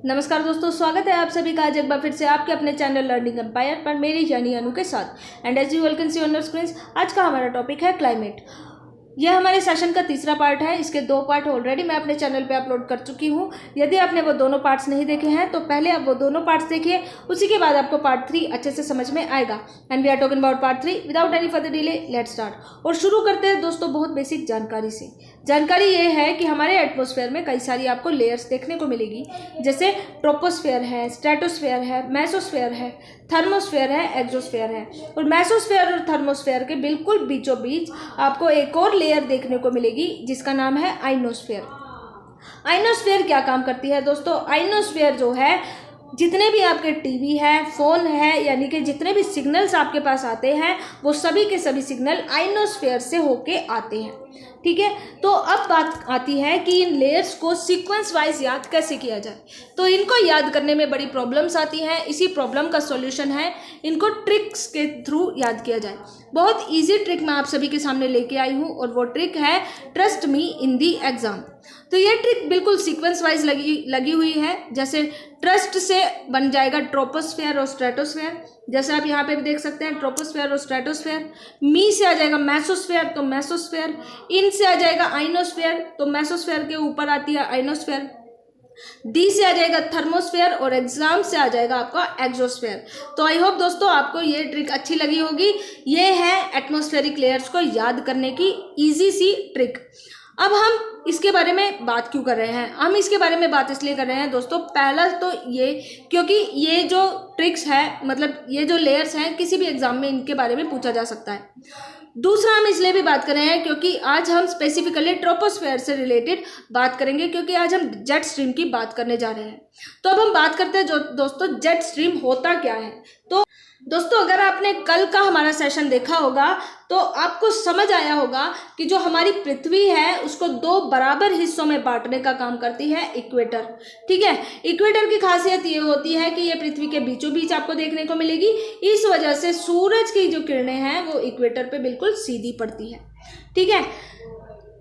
नमस्कार दोस्तों, स्वागत है आप सभी का आज एक बार फिर से आपके अपने चैनल लर्निंग एम्पायर पर मेरी यानी अनु के साथ। And as you well can see on your screen, आज का हमारा टॉपिक है क्लाइमेट। यह हमारे सेशन का तीसरा पार्ट है। इसके 2 पार्ट ऑलरेडी मैं अपने चैनल पे अपलोड कर चुकी हूँ। यदि आपने वो दोनों पार्ट्स नहीं देखे हैं तो पहले आप वो दोनों पार्ट्स देखिए, उसी के बाद आपको पार्ट 3 अच्छे से समझ में आएगा। And we are talking about part 3 without any further delay. Let's start. और शुरू करते हैं दोस्तों बहुत बेसिक जानकारी से। जानकारी ये है कि हमारे एटमॉस्फेयर में कई सारी आपको लेयर्स देखने को मिलेगी, जैसे ट्रोपोस्फेयर है, स्ट्रेटोस्फेयर है, मेसोस्फेयर है, थर्मोस्फेयर है, एक्सोस्फेयर है। और मेसोस्फेयर और थर्मोस्फेयर के बिल्कुल बीचों बीच आपको एक और लेयर देखने को मिलेगी जिसका नाम है आइनोस्फेयर। आइनोस्फेयर क्या काम करती है दोस्तों? आइनोस्फेयर जो है, जितने भी आपके टीवी है, फ़ोन है, यानी कि जितने भी सिग्नल्स आपके पास आते हैं वो सभी के सभी सिग्नल आइनोस्फेयर से होके आते हैं। ठीक है, तो अब बात आती है कि इन लेयर्स को सीक्वेंस वाइज याद कैसे किया जाए। तो इनको याद करने में बड़ी प्रॉब्लम्स आती हैं। इसी प्रॉब्लम का सॉल्यूशन है इनको ट्रिक्स के थ्रू याद किया जाए। बहुत इजी ट्रिक मैं आप सभी के सामने लेके आई हूँ और वो ट्रिक है trust me in the exam. तो ये ट्रिक बिल्कुल सीक्वेंस वाइज लगी हुई है। जैसे ट्रस्ट से बन जाएगा ट्रोपोस्फेयर और स्ट्रेटोस्फेयर, जैसे आप यहाँ पे भी देख सकते हैं ट्रोपोस्फेयर और स्ट्रेटोस्फेयर। मी से आ जाएगा मेसोस्फेयर तो मेसोस्फेयर, इन से आ जाएगा आइनोस्फेयर तो मेसोस्फेयर के ऊपर आती है आइनोस्फेयर, डी से आ जाएगा थर्मोस्फेयर और एग्जाम से आ जाएगा आपका एक्सोस्फेयर। तो आई होप दोस्तों आपको ये ट्रिक अच्छी लगी होगी। ये है एटमॉस्फेरिक लेयर्स को याद करने की इजी सी ट्रिक। अब हम इसके बारे में बात क्यों कर रहे हैं? हम इसके बारे में बात इसलिए कर रहे हैं दोस्तों, पहला तो ये क्योंकि ये जो ट्रिक्स है, मतलब ये जो लेयर्स हैं, किसी भी एग्जाम में इनके बारे में पूछा जा सकता है। दूसरा हम इसलिए भी बात कर रहे हैं क्योंकि आज हम स्पेसिफिकली ट्रोपोस्फेयर से रिलेटेड बात करेंगे, क्योंकि आज हम जेट स्ट्रीम की बात करने जा रहे हैं। तो अब हम बात करते हैं जो दोस्तों जेट स्ट्रीम होता क्या है। तो दोस्तों अगर आपने कल का हमारा सेशन देखा होगा तो आपको समझ आया होगा कि जो हमारी पृथ्वी है उसको 2 बराबर हिस्सों में बांटने का काम करती है इक्वेटर। ठीक है, इक्वेटर की खासियत ये होती है कि ये पृथ्वी के बीचों बीच आपको देखने को मिलेगी। इस वजह से सूरज की जो किरणें हैं वो इक्वेटर पे बिल्कुल सीधी पड़ती है। ठीक है,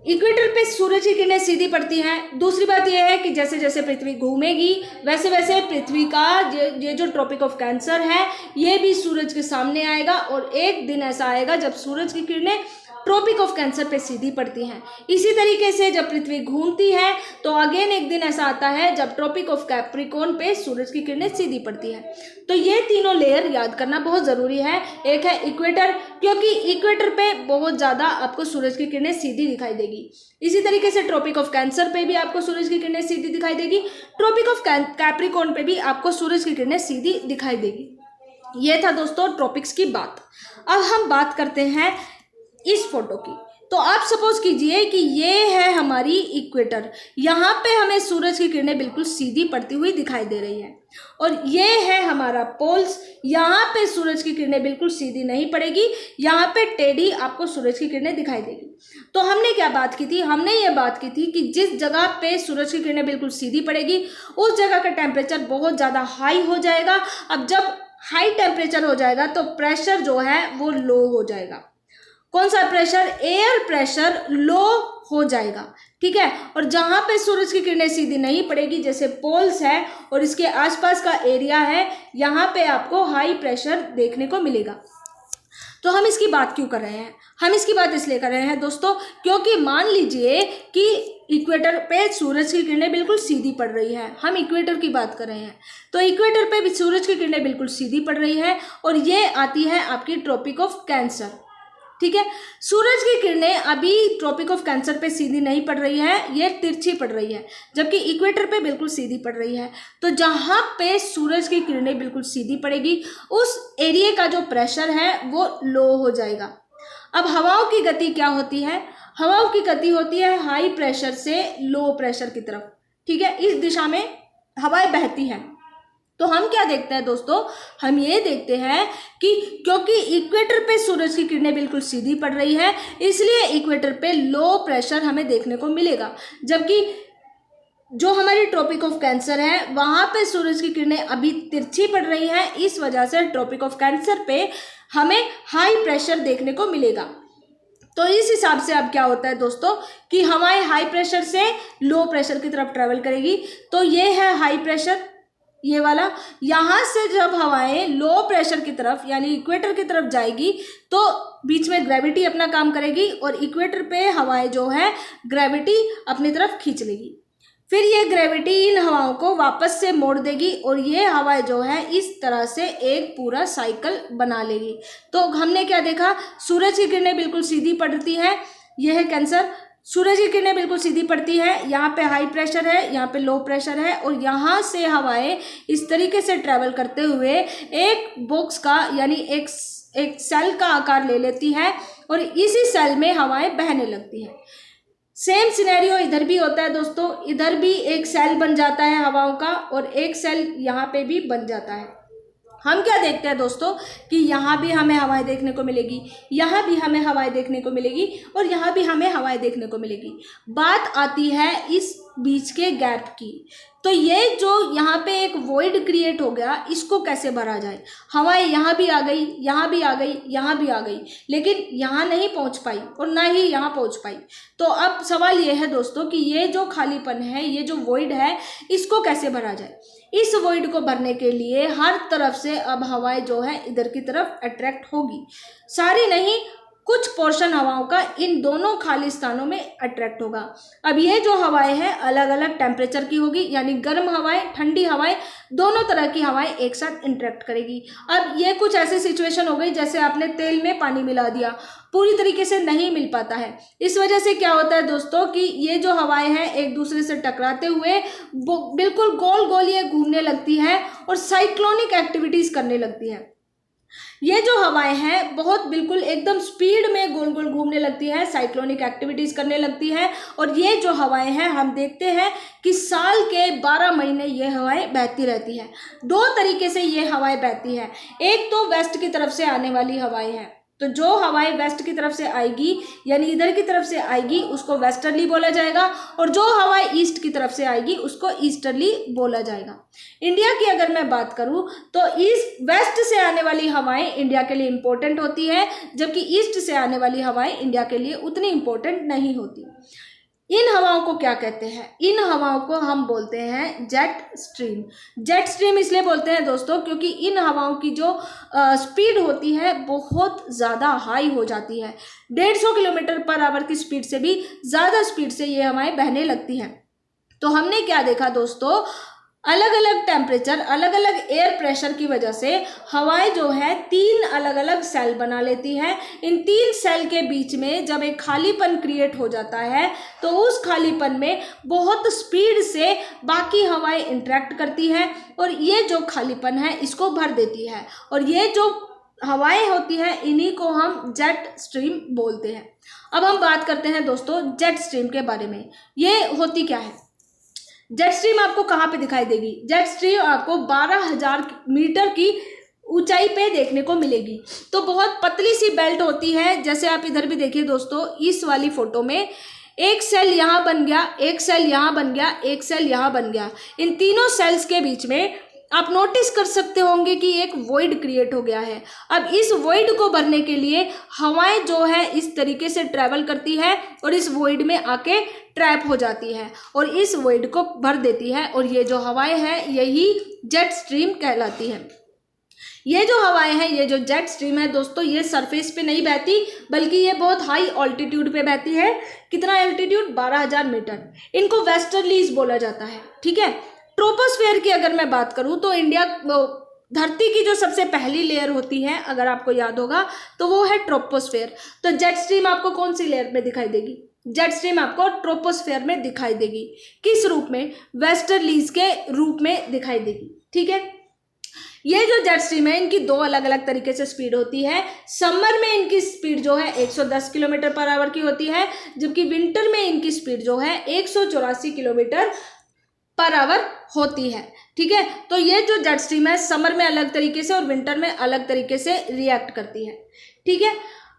इक्वेटर पे सूरज की किरणें सीधी पड़ती हैं। दूसरी बात यह है कि जैसे जैसे पृथ्वी घूमेगी वैसे वैसे पृथ्वी का ये जो ट्रॉपिक ऑफ कैंसर है ये भी सूरज के सामने आएगा और एक दिन ऐसा आएगा जब सूरज की किरणें ट्रॉपिक ऑफ कैंसर पे सीधी पड़ती हैं। इसी तरीके से जब पृथ्वी घूमती है तो अगेन एक दिन ऐसा आता है जब ट्रॉपिक ऑफ कैप्रिकॉर्न पे सूरज की किरणें सीधी पड़ती है। तो ये तीनों लेयर याद करना बहुत ज़रूरी है। एक है इक्वेटर, क्योंकि इक्वेटर पे बहुत ज़्यादा आपको सूरज की किरणें सीधी दिखाई देगी। इसी तरीके से ट्रॉपिक ऑफ कैंसर पे भी आपको सूरज की किरणें सीधी दिखाई देगी। ट्रॉपिक ऑफ कैप्रिकॉर्न पे भी आपको सूरज की किरणें सीधी दिखाई देगी। ये था दोस्तों ट्रॉपिक्स की बात। अब हम बात करते हैं इस फोटो की। तो आप सपोज कीजिए कि ये है हमारी इक्वेटर, यहाँ पे हमें सूरज की किरणें बिल्कुल सीधी पड़ती हुई दिखाई दे रही है, और ये है हमारा पोल्स, यहाँ पे सूरज की किरणें बिल्कुल सीधी नहीं पड़ेगी, यहाँ पे टेढ़ी आपको सूरज की किरणें दिखाई देगी। तो हमने क्या बात की थी? हमने ये बात की थी कि जिस जगह पे सूरज की किरणें बिल्कुल सीधी पड़ेगी उस जगह का टेम्परेचर बहुत ज़्यादा हाई हो जाएगा। अब जब हाई टेम्परेचर हो जाएगा तो प्रेशर जो है वो लो हो जाएगा। कौन सा प्रेशर? एयर प्रेशर लो हो जाएगा। ठीक है, और जहां पे सूरज की किरणें सीधी नहीं पड़ेगी, जैसे पोल्स है और इसके आसपास का एरिया है, यहाँ पे आपको हाई प्रेशर देखने को मिलेगा। तो हम इसकी बात क्यों कर रहे हैं? हम इसकी बात इसलिए कर रहे हैं दोस्तों क्योंकि मान लीजिए कि इक्वेटर पे सूरज की किरणें बिल्कुल सीधी पड़ रही है। हम इक्वेटर की बात कर रहे हैं, तो इक्वेटर पे भी सूरज की किरणें बिल्कुल सीधी पड़ रही है और ये आती है आपकी ट्रॉपिक ऑफ कैंसर। ठीक है, सूरज की किरणें अभी ट्रॉपिक ऑफ कैंसर पे सीधी नहीं पड़ रही है, ये तिरछी पड़ रही है, जबकि इक्वेटर पे बिल्कुल सीधी पड़ रही है। तो जहाँ पे सूरज की किरणें बिल्कुल सीधी पड़ेगी उस एरिया का जो प्रेशर है वो लो हो जाएगा। अब हवाओं की गति क्या होती है? हवाओं की गति होती है हाई प्रेशर से लो प्रेशर की तरफ। ठीक है, इस दिशा में हवाएं बहती हैं। तो हम क्या देखते हैं दोस्तों? हम ये देखते हैं कि क्योंकि इक्वेटर पे सूरज की किरणें बिल्कुल सीधी पड़ रही है इसलिए इक्वेटर पे लो प्रेशर हमें देखने को मिलेगा, जबकि जो हमारी ट्रॉपिक ऑफ कैंसर है वहाँ पे सूरज की किरणें अभी तिरछी पड़ रही हैं। इस वजह से ट्रॉपिक ऑफ कैंसर पे हमें हाई प्रेशर देखने को मिलेगा। तो इस हिसाब से अब क्या होता है दोस्तों कि हवाएं हाई प्रेशर से लो प्रेशर की तरफ ट्रेवल करेगी। तो ये है हाई प्रेशर, ये वाला। यहाँ से जब हवाएं लो प्रेशर की तरफ यानी इक्वेटर की तरफ जाएगी तो बीच में ग्रेविटी अपना काम करेगी और इक्वेटर पे हवाएं जो है ग्रेविटी अपनी तरफ खींच लेगी। फिर ये ग्रेविटी इन हवाओं को वापस से मोड़ देगी और ये हवाएं जो है इस तरह से एक पूरा साइकिल बना लेगी। तो हमने क्या देखा, सूरज की किरणें बिल्कुल सीधी पड़ती हैं, यह है कैंसर। सूरज की किरणें बिल्कुल सीधी पड़ती है, यहाँ पे हाई प्रेशर है, यहाँ पे लो प्रेशर है और यहाँ से हवाएं इस तरीके से ट्रेवल करते हुए एक बॉक्स का यानी एक सेल का आकार ले लेती है और इसी सेल में हवाएं बहने लगती हैं। सेम सिनेरियो इधर भी होता है दोस्तों, इधर भी एक सेल बन जाता है हवाओं का और एक सेल यहाँ पे भी बन जाता है। हम क्या देखते हैं दोस्तों कि यहाँ भी हमें हवाएं देखने को मिलेगी, यहाँ भी हमें हवाएं देखने को मिलेगी और यहाँ भी हमें हवाएं देखने को मिलेगी। बात आती है इस बीच के गैप की। तो ये जो यहाँ पे एक वॉइड क्रिएट हो गया, इसको कैसे भरा जाए। हवाएं यहाँ भी आ गई, यहाँ भी आ गई, यहाँ भी आ गई, लेकिन यहाँ नहीं पहुँच पाई और ना ही यहाँ पहुँच पाई। तो अब सवाल ये है दोस्तों कि ये जो खालीपन है, ये जो वॉइड है, इसको कैसे भरा जाए। इस वॉइड को भरने के लिए हर तरफ से अब हवाएं जो है इधर की तरफ अट्रैक्ट होगी, सारी नहीं, कुछ पोर्शन हवाओं का इन दोनों खाली स्थानों में अट्रैक्ट होगा। अब ये जो हवाएं हैं अलग अलग टेम्परेचर की होगी, यानी गर्म हवाएं, ठंडी हवाएं, दोनों तरह की हवाएं एक साथ इंटरेक्ट करेगी। अब ये कुछ ऐसी सिचुएशन हो गई जैसे आपने तेल में पानी मिला दिया, पूरी तरीके से नहीं मिल पाता है। इस वजह से क्या होता है दोस्तों कि ये जो हवाएं हैं एक दूसरे से टकराते हुए बिल्कुल गोल गोल ये घूमने लगती है और साइक्लोनिक एक्टिविटीज करने लगती है। ये जो हवाएं हैं बहुत बिल्कुल एकदम स्पीड में गोल गोल घूमने लगती है, साइक्लोनिक एक्टिविटीज करने लगती है। और ये जो हवाएं हैं हम देखते हैं कि साल के 12 महीने ये हवाएं बहती रहती हैं। दो तरीके से ये हवाएं बहती हैं, एक तो वेस्ट की तरफ से आने वाली हवाएं हैं। तो जो हवाएं वेस्ट की तरफ से आएगी यानी इधर की तरफ से आएगी उसको वेस्टर्ली बोला जाएगा और जो हवाएं ईस्ट की तरफ से आएगी उसको ईस्टर्ली बोला जाएगा। इंडिया की अगर मैं बात करूं तो ईस्ट वेस्ट से आने वाली हवाएं इंडिया के लिए इंपॉर्टेंट होती है, जबकि ईस्ट से आने वाली हवाएं इंडिया के लिए उतनी इंपॉर्टेंट नहीं होती। इन हवाओं को क्या कहते हैं, इन हवाओं को हम बोलते हैं जेट स्ट्रीम। जेट स्ट्रीम इसलिए बोलते हैं दोस्तों क्योंकि इन हवाओं की जो स्पीड होती है बहुत ज़्यादा हाई हो जाती है, 150 किलोमीटर पर आवर की स्पीड से भी ज़्यादा स्पीड से ये हवाएं बहने लगती हैं। तो हमने क्या देखा दोस्तों, अलग अलग टेम्परेचर, अलग अलग एयर प्रेशर की वजह से हवाएं जो है 3 अलग अलग सेल बना लेती हैं। इन 3 सेल के बीच में जब एक खालीपन क्रिएट हो जाता है तो उस खालीपन में बहुत स्पीड से बाकी हवाएं इंटरेक्ट करती हैं और ये जो खालीपन है इसको भर देती है। और ये जो हवाएं होती हैं इन्हीं को हम जेट स्ट्रीम बोलते हैं। अब हम बात करते हैं दोस्तों जेट स्ट्रीम के बारे में। ये होती क्या है, जेट स्ट्रीम आपको कहाँ पे दिखाई देगी। जेट स्ट्रीम आपको 12,000 मीटर की ऊंचाई पे देखने को मिलेगी। तो बहुत पतली सी बेल्ट होती है, जैसे आप इधर भी देखिए दोस्तों, इस वाली फोटो में एक सेल यहाँ बन गया, एक सेल यहाँ बन गया, एक सेल यहाँ बन गया। इन तीनों सेल्स के बीच में आप नोटिस कर सकते होंगे कि एक वॉइड क्रिएट हो गया है। अब इस वॉइड को भरने के लिए हवाएं जो है इस तरीके से ट्रैवल करती है और इस वॉइड में आके ट्रैप हो जाती है और इस वॉइड को भर देती है और ये जो हवाएं हैं यही जेट स्ट्रीम कहलाती है। ये जो हवाएं हैं, ये जो जेट स्ट्रीम है दोस्तों, ये सरफेस पे नहीं बहती बल्कि ये बहुत हाई ऑल्टीट्यूड पे बहती है। कितना एल्टीट्यूड, 12,000 मीटर। इनको वेस्टर्लीज बोला जाता है, ठीक है। ट्रोपोस्फेयर की अगर मैं बात करूं तो इंडिया धरती की जो सबसे पहली लेयर होती है अगर आपको याद होगा तो वो है ट्रोपोस्फेयर। तो जेट स्ट्रीम आपको कौन सी लेयर में दिखाई देगी, जेट स्ट्रीम आपको ट्रोपोस्फेयर में दिखाई देगी। किस रूप में, वेस्टर्लीज के रूप में दिखाई देगी, ठीक है। ये जो जेट स्ट्रीम है इनकी 2 अलग अलग तरीके से स्पीड होती है। समर में इनकी स्पीड जो है 110 किलोमीटर पर आवर की होती है, जबकि विंटर में इनकी स्पीड जो है 184 किलोमीटर पर आवर होती है, ठीक है। तो ये जो जेट स्ट्रीम है समर में अलग तरीके से और विंटर में अलग तरीके से रिएक्ट करती है, ठीक है।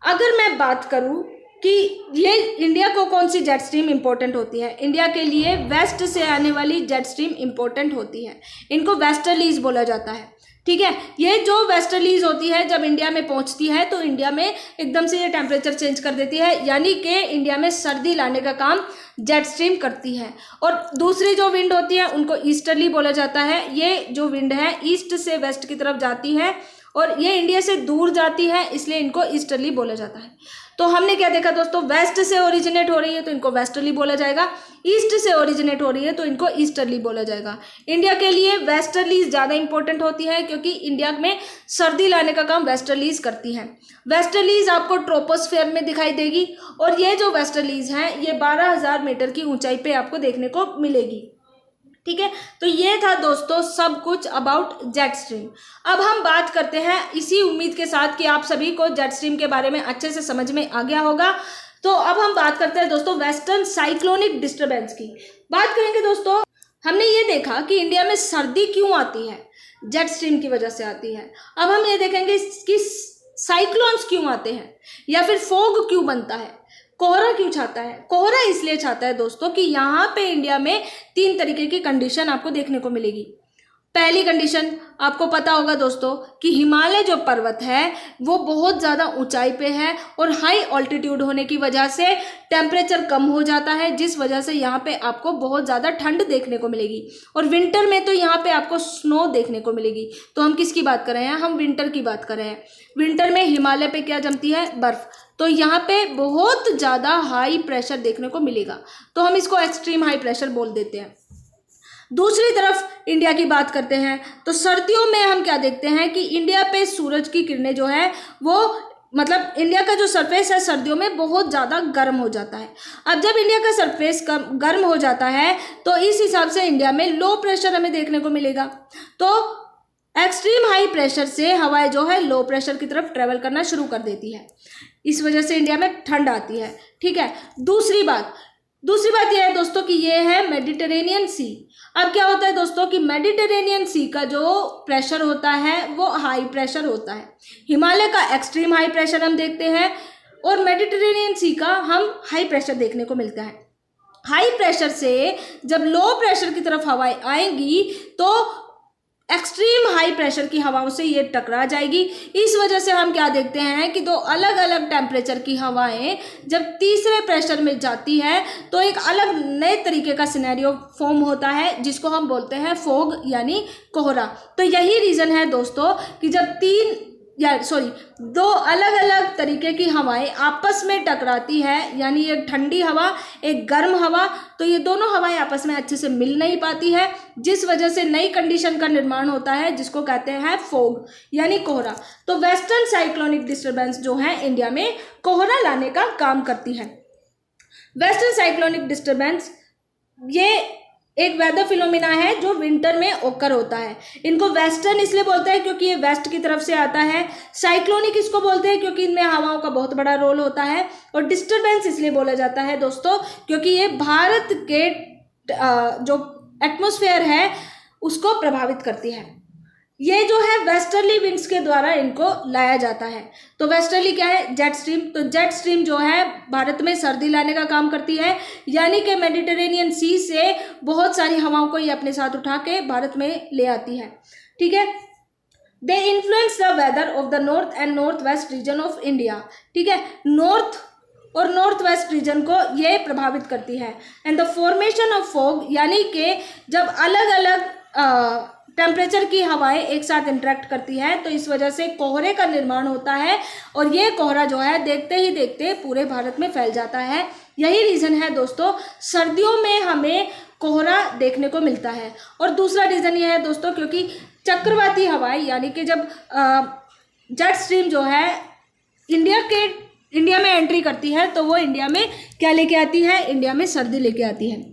अगर मैं बात करूं कि ये इंडिया को कौन सी जेट स्ट्रीम इंपॉर्टेंट होती है। इंडिया के लिए वेस्ट से आने वाली जेट स्ट्रीम इंपॉर्टेंट होती है, इनको वेस्टर्लीज बोला जाता है। ठीक है, ये जो वेस्टर्लीज होती है जब इंडिया में पहुंचती है तो इंडिया में एकदम से ये टेम्परेचर चेंज कर देती है, यानी कि इंडिया में सर्दी लाने का काम जेट स्ट्रीम करती है। और दूसरी जो विंड होती है उनको ईस्टर्ली बोला जाता है। ये जो विंड है ईस्ट से वेस्ट की तरफ जाती है और ये इंडिया से दूर जाती है, इसलिए इनको ईस्टर्ली बोला जाता है। तो हमने क्या देखा दोस्तों, वेस्ट से ओरिजिनेट हो रही है तो इनको वेस्टर्ली बोला जाएगा, ईस्ट से ओरिजिनेट हो रही है तो इनको ईस्टर्ली बोला जाएगा। इंडिया के लिए वेस्टर्लीज ज़्यादा इंपॉर्टेंट होती है क्योंकि इंडिया में सर्दी लाने का काम वेस्टर्लीज करती हैं। वेस्टर्लीज आपको ट्रोपोस्फेयर में दिखाई देगी और ये जो वेस्टर्लीज हैं ये 12,000 मीटर की ऊंचाई पे आपको देखने को मिलेगी। ठीक है, तो ये था दोस्तों सब कुछ अबाउट जेट स्ट्रीम। अब हम बात करते हैं इसी उम्मीद के साथ कि आप सभी को जेट स्ट्रीम के बारे में अच्छे से समझ में आ गया होगा। तो अब हम बात करते हैं दोस्तों वेस्टर्न साइक्लोनिक डिस्टर्बेंस की। बात करेंगे दोस्तों, हमने ये देखा कि इंडिया में सर्दी क्यों आती है, जेट स्ट्रीम की वजह से आती है। अब हम ये देखेंगे कि साइक्लोन्स क्यों आते हैं या फिर फोग क्यों बनता है, कोहरा क्यों छाता है। कोहरा इसलिए छाता है दोस्तों कि यहाँ पे इंडिया में 3 तरीके की कंडीशन आपको देखने को मिलेगी। पहली कंडीशन आपको पता होगा दोस्तों कि हिमालय जो पर्वत है वो बहुत ज़्यादा ऊंचाई पे है और हाई ऑल्टीट्यूड होने की वजह से टेम्परेचर कम हो जाता है, जिस वजह से यहाँ पे आपको बहुत ज़्यादा ठंड देखने को मिलेगी। और विंटर में तो यहाँ पे आपको स्नो देखने को मिलेगी। तो हम किसकी बात कर रहे हैं, हम विंटर की बात कर रहे हैं। विंटर में हिमालय पे क्या जमती है, बर्फ। तो यहाँ पे बहुत ज़्यादा हाई प्रेशर देखने को मिलेगा, तो हम इसको एक्सट्रीम हाई प्रेशर बोल देते हैं। दूसरी तरफ इंडिया की बात करते हैं तो सर्दियों में हम क्या देखते हैं कि इंडिया पे सूरज की किरणें जो है वो मतलब इंडिया का जो सरफेस है सर्दियों में बहुत ज़्यादा गर्म हो जाता है। अब जब इंडिया का सरफेस गर्म हो जाता है तो इस हिसाब से इंडिया में लो प्रेशर हमें देखने को मिलेगा। तो एक्सट्रीम हाई प्रेशर से हवाएं जो है लो प्रेशर की तरफ ट्रेवल करना शुरू कर देती है, इस वजह से इंडिया में ठंड आती है। ठीक है, दूसरी बात यह है दोस्तों कि ये है मेडिटेरेनियन सी। अब क्या होता है दोस्तों कि मेडिटेरेनियन सी का जो प्रेशर होता है वो हाई प्रेशर होता है। हिमालय का एक्सट्रीम हाई प्रेशर हम देखते हैं और मेडिटेरेनियन सी का हम हाई प्रेशर देखने को मिलता है। हाई प्रेशर से जब लो प्रेशर की तरफ हवाएं आएंगी तो एक्सट्रीम हाई प्रेशर की हवाओं से ये टकरा जाएगी। इस वजह से हम क्या देखते हैं कि 2 अलग अलग टेम्परेचर की हवाएं जब तीसरे प्रेशर में जाती है तो एक अलग नए तरीके का सिनेरियो फॉर्म होता है जिसको हम बोलते हैं फोग यानी कोहरा। तो यही रीज़न है दोस्तों कि जब 2 अलग अलग तरीके की हवाएं आपस में टकराती है, यानी एक ठंडी हवा एक गर्म हवा, तो ये दोनों हवाएं आपस में अच्छे से मिल नहीं पाती है, जिस वजह से नई कंडीशन का निर्माण होता है जिसको कहते हैं फोग यानी कोहरा। तो वेस्टर्न साइक्लोनिक डिस्टर्बेंस जो है इंडिया में कोहरा लाने का काम करती है। वेस्टर्न साइक्लोनिक डिस्टर्बेंस ये एक वेदर फिनोमिना है जो विंटर में ओकर होता है। इनको वेस्टर्न इसलिए बोलते हैं क्योंकि ये वेस्ट की तरफ से आता है। साइक्लोनिक इसको बोलते हैं क्योंकि इनमें हवाओं का बहुत बड़ा रोल होता है। और डिस्टर्बेंस इसलिए बोला जाता है दोस्तों क्योंकि ये भारत के जो एटमॉस्फेयर है उसको प्रभावित करती है। ये जो है वेस्टर्ली विंड्स के द्वारा इनको लाया जाता है। तो वेस्टर्ली क्या है, जेट स्ट्रीम। तो जेट स्ट्रीम जो है भारत में सर्दी लाने का काम करती है, यानी कि मेडिटेरेनियन सी से बहुत सारी हवाओं को ये अपने साथ उठा के भारत में ले आती है। ठीक है, they influence the weather of the north and north west region of India. ठीक है, नॉर्थ और नॉर्थ वेस्ट रीजन को ये प्रभावित करती है। And the formation of fog, यानी कि जब अलग अलग टेम्परेचर की हवाएं एक साथ इंटरेक्ट करती हैं तो इस वजह से कोहरे का निर्माण होता है और ये कोहरा जो है देखते ही देखते पूरे भारत में फैल जाता है। यही रीज़न है दोस्तों सर्दियों में हमें कोहरा देखने को मिलता है। और दूसरा रीज़न ये है दोस्तों क्योंकि चक्रवाती हवाएं यानी कि जब जेट स्ट्रीम जो है इंडिया में एंट्री करती है तो वो इंडिया में क्या लेके आती है, इंडिया में सर्दी लेके आती है।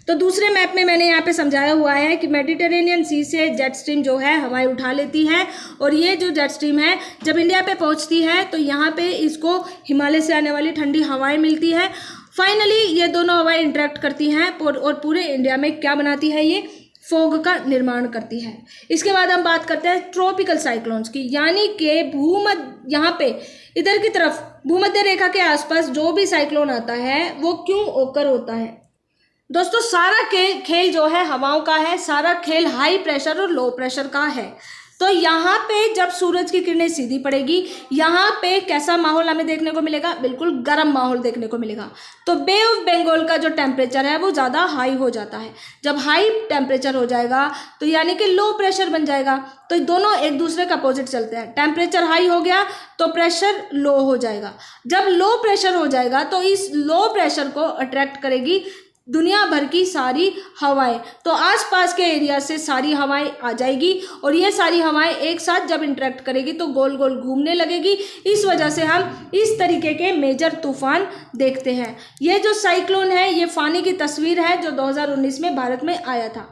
तो दूसरे मैप में मैंने यहाँ पे समझाया हुआ है कि मेडिटेरेनियन सी से जेट स्ट्रीम जो है हवाएं उठा लेती है और ये जो जेट स्ट्रीम है जब इंडिया पे पहुँचती है तो यहाँ पे इसको हिमालय से आने वाली ठंडी हवाएं मिलती है। फाइनली ये दोनों हवाएं इंटरेक्ट करती हैं और पूरे इंडिया में क्या बनाती है, ये फोग का निर्माण करती है। इसके बाद हम बात करते हैं ट्रॉपिकल साइक्लोन्स की, यानी कि भूमध्य, यहाँ पे इधर की तरफ भूमध्य रेखा के आसपास जो भी साइक्लोन आता है वो क्यों ओकर होता है दोस्तों? सारा खेल जो है हवाओं का है, सारा खेल हाई प्रेशर और लो प्रेशर का है। तो यहाँ पे जब सूरज की किरणें सीधी पड़ेगी, यहाँ पे कैसा माहौल हमें देखने को मिलेगा? बिल्कुल गर्म माहौल देखने को मिलेगा। तो बे ऑफ बंगाल का जो टेम्परेचर है वो ज़्यादा हाई हो जाता है। जब हाई टेम्परेचर हो जाएगा तो यानी कि लो प्रेशर बन जाएगा। तो दोनों एक दूसरे का अपोजिट चलते हैं। टेम्परेचर हाई हो गया तो प्रेशर लो हो जाएगा। जब लो प्रेशर हो जाएगा तो इस लो प्रेशर को अट्रैक्ट करेगी दुनिया भर की सारी हवाएं। तो आसपास के एरिया से सारी हवाएं आ जाएगी और ये सारी हवाएं एक साथ जब इंटरेक्ट करेगी तो गोल गोल घूमने लगेगी। इस वजह से हम इस तरीके के मेजर तूफान देखते हैं। ये जो साइक्लोन है ये फानी की तस्वीर है जो 2019 में भारत में आया था।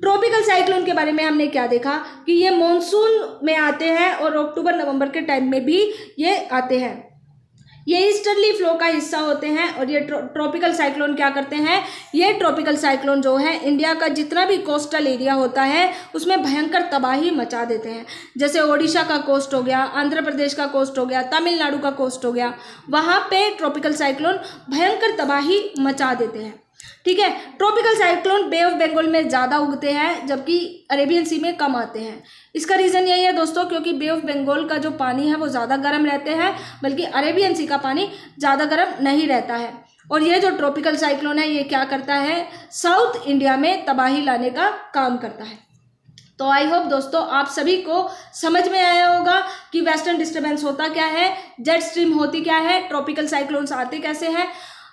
ट्रॉपिकल साइक्लोन के बारे में हमने क्या देखा कि ये मॉनसून में आते हैं और अक्टूबर नवंबर के टाइम में भी ये आते हैं। ये ईस्टर्ली फ्लो का हिस्सा होते हैं और ये ट्रॉपिकल साइक्लोन क्या करते हैं? ये ट्रॉपिकल साइक्लोन जो है इंडिया का जितना भी कोस्टल एरिया होता है उसमें भयंकर तबाही मचा देते हैं। जैसे ओडिशा का कोस्ट हो गया, आंध्र प्रदेश का कोस्ट हो गया, तमिलनाडु का कोस्ट हो गया, वहाँ पे ट्रॉपिकल साइक्लोन भयंकर तबाही मचा देते हैं। ठीक है, tropical cyclone bay of Bengal में ज़्यादा उगते हैं जबकि अरेबियन सी में कम आते हैं। इसका रीज़न यही है दोस्तों क्योंकि बे ऑफ बंगाल का जो पानी है वो ज़्यादा गर्म रहते हैं, बल्कि अरेबियन सी का पानी ज़्यादा गर्म नहीं रहता है। और ये जो ट्रॉपिकल साइक्लोन है ये क्या करता है? साउथ इंडिया में तबाही लाने का काम करता है। तो आई होप दोस्तों आप सभी को समझ में आया होगा कि वेस्टर्न डिस्टर्बेंस होता क्या है, जेट स्ट्रीम होती क्या है, ट्रॉपिकल साइक्लोन्स आते कैसे हैं।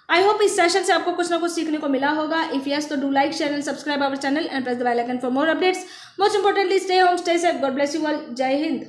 आई होप इस सेशन से आपको कुछ ना कुछ सीखने को मिला होगा। इफ यस तो do like, share and subscribe our channel and press the bell icon for more updates. Most importantly stay home, stay safe, God bless you all. जय हिंद।